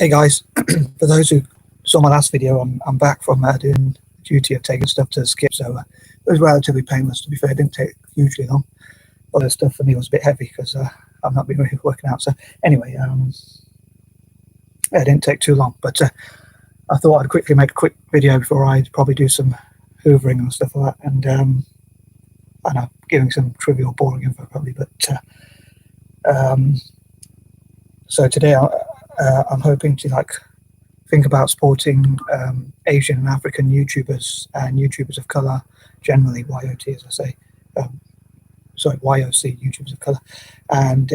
Hey guys, for those who saw my last video, I'm back from doing the duty of taking stuff to skip, so it was relatively painless. To be fair, it didn't take hugely long. All the stuff for me was a bit heavy because I've not been really working out. So anyway, it didn't take too long, but I thought I'd quickly make a quick video before I probably do some hoovering and stuff like that, and I know, giving some trivial, boring info probably, but so today I'm hoping to think about supporting Asian and African YouTubers and YouTubers of color generally, YOT as I say, YOC, YouTubers of color, and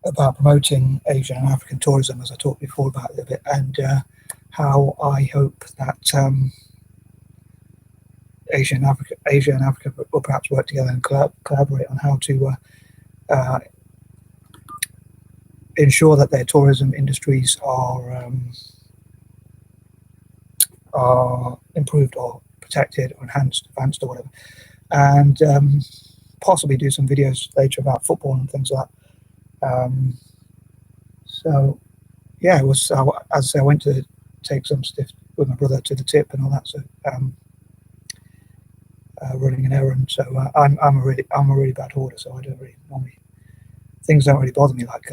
about promoting Asian and African tourism, as I talked before about a little bit, and how I hope that Asia and Africa will perhaps work together and collaborate on how to ensure that their tourism industries are improved or protected or enhanced, advanced or whatever, and possibly do some videos later about football and things like that. So yeah, it was, as I say, I went to take some stuff with my brother to the tip and all that, so running an errand. So I'm a really bad hoarder, so I don't really normally, things don't really bother me, like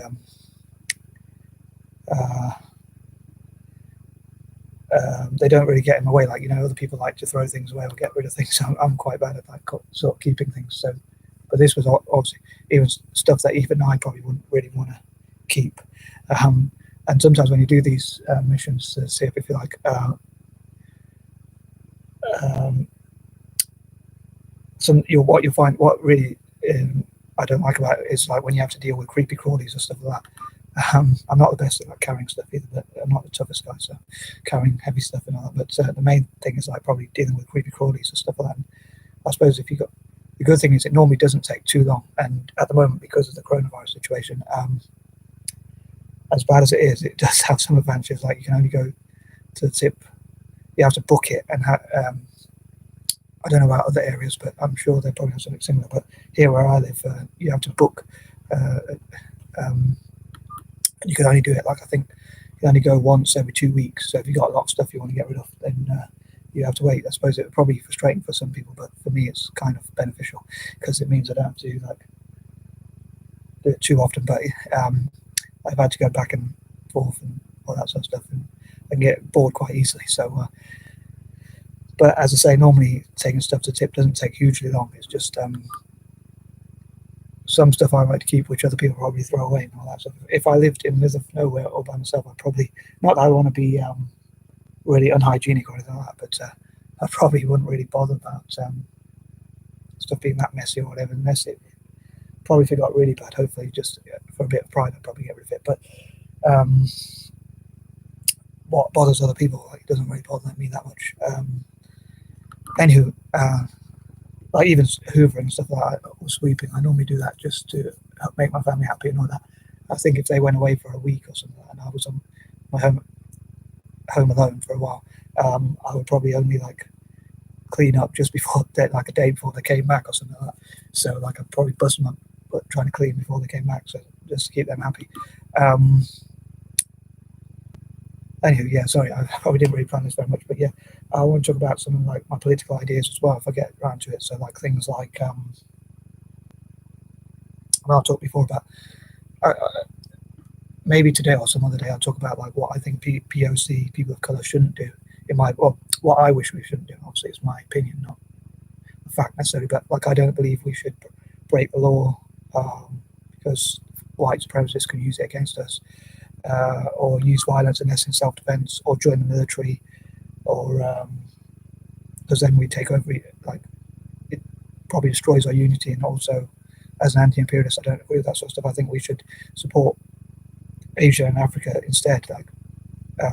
they don't really get in my way, like, you know, other people like to throw things away or get rid of things. So I'm quite bad at sort of keeping things. So, but this was obviously even stuff that even I probably wouldn't really want to keep. And sometimes when you do these missions to see if you like, what you find, what really I don't like about it is like when you have to deal with creepy crawlies and stuff like that. I'm not the best at carrying stuff either, but I'm not the toughest guy, so carrying heavy stuff and all that. But the main thing is like probably dealing with creepy crawlies and stuff like that. And I suppose if you got, the good thing is it normally doesn't take too long. And at the moment, because of the coronavirus situation, as bad as it is, it does have some advantages. Like you can only go to the tip, you have to book it, and I don't know about other areas, but I'm sure they probably have something similar. But here where I live, you have to book. You can only do it, like, I think you only go once every 2 weeks. So if you've got a lot of stuff you want to get rid of, then you have to wait. I suppose it would probably be frustrating for some people, but for me it's kind of beneficial because it means I don't have to do it too often. But I've had to go back and forth and all that sort of stuff, and get bored quite easily. So but as I say, normally taking stuff to tip doesn't take hugely long. It's just some stuff I like to keep, which other people probably throw away and all that stuff. If I lived in the middle of nowhere all by myself, I'd probably, not that I want to be really unhygienic or anything like that, but I probably wouldn't really bother about stuff being that messy or whatever, unless it probably, if it got really bad, hopefully just for a bit of pride, I'd probably get rid of it. But what bothers other people, like, it doesn't really bother me that much. Anywho, like even hoovering and stuff like that, or sweeping, I normally do that just to make my family happy and all that. I think if they went away for a week or something and I was on my home alone for a while, I would probably only like clean up just before, like a day before they came back or something like that. So like I'd probably bust them up trying to clean before they came back, so just to keep them happy. Anyway, yeah, sorry, I probably didn't really plan this very much, but yeah, I want to talk about some of like my political ideas as well if I get around to it. So like things like, I'll talk before about, maybe today or some other day, I'll talk about like what I think POC, people of color, shouldn't do. Well, what I wish we shouldn't do. Obviously, it's my opinion, not a fact necessarily, but like I don't believe we should break the law because white supremacists can use it against us. Or use violence unless in self-defense, or join the military, or because then we take over. Like, it probably destroys our unity. And also, as an anti-imperialist, I don't agree with that sort of stuff. I think we should support Asia and Africa instead, like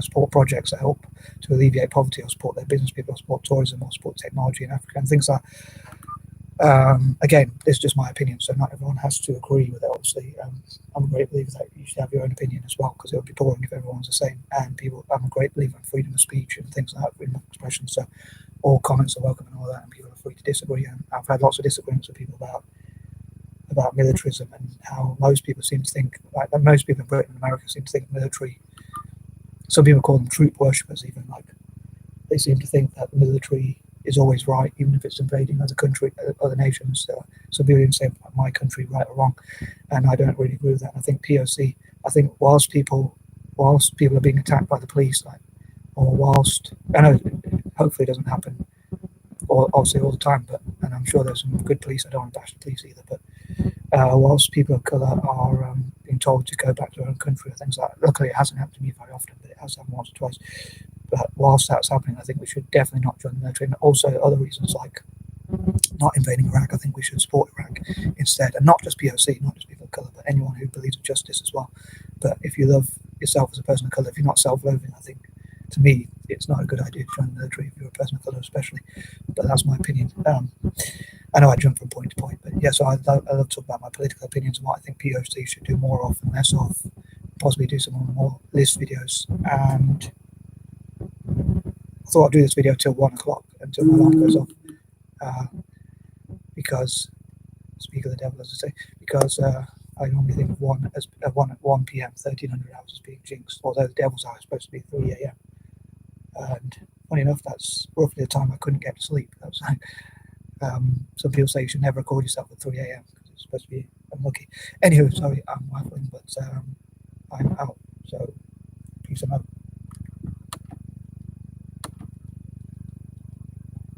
support projects that help to alleviate poverty, or support their business people, or support tourism, or support technology in Africa and things like that. Again, this is just my opinion, so not everyone has to agree with it, obviously. I'm a great believer that you should have your own opinion as well, because it would be boring if everyone's the same. And I'm a great believer in freedom of speech and things like that, freedom of expression. So all comments are welcome and all that, and people are free to disagree. And I've had lots of disagreements with people about about militarism and how most people seem to think, like most people in Britain and America seem to think military. Some people call them troop worshippers, even, like they seem to think that the military is always right, even if it's invading other country, other nations. Some people even say my country right or wrong, and I don't really agree with that. I think POC. I think whilst people are being attacked by the police, like, or whilst I know hopefully it doesn't happen, or obviously all the time, but and I'm sure there's some good police. I don't want to bash the police either, but whilst people of colour are being told to go back to their own country or things like that, luckily it hasn't happened to me very often, but it has happened once or twice. But whilst that's happening, I think we should definitely not join the military. And also other reasons like not invading Iraq, I think we should support Iraq instead, and not just POC, not just people of colour, but anyone who believes in justice as well. But if you love yourself as a person of colour, if you're not self-loathing, I think, to me, it's not a good idea to join the military if you're a person of colour, especially. But that's my opinion. I know I jump from point to point, but yeah, so I love to talk about my political opinions and what I think POC should do more of and less of, possibly do some more list videos. And I thought I'd do this video till 1 o'clock, until my alarm goes off, because, speak of the devil, as I say, because I normally think of 1 at 1 p.m, 1300 hours as being jinxed, although the devil's hour is supposed to be 3 a.m. And funny enough, that's roughly the time I couldn't get to sleep. That was some people say you should never record yourself at 3 a.m. because it's supposed to be unlucky. Anywho, sorry, I'm waffling, but I'm out. So peace and love.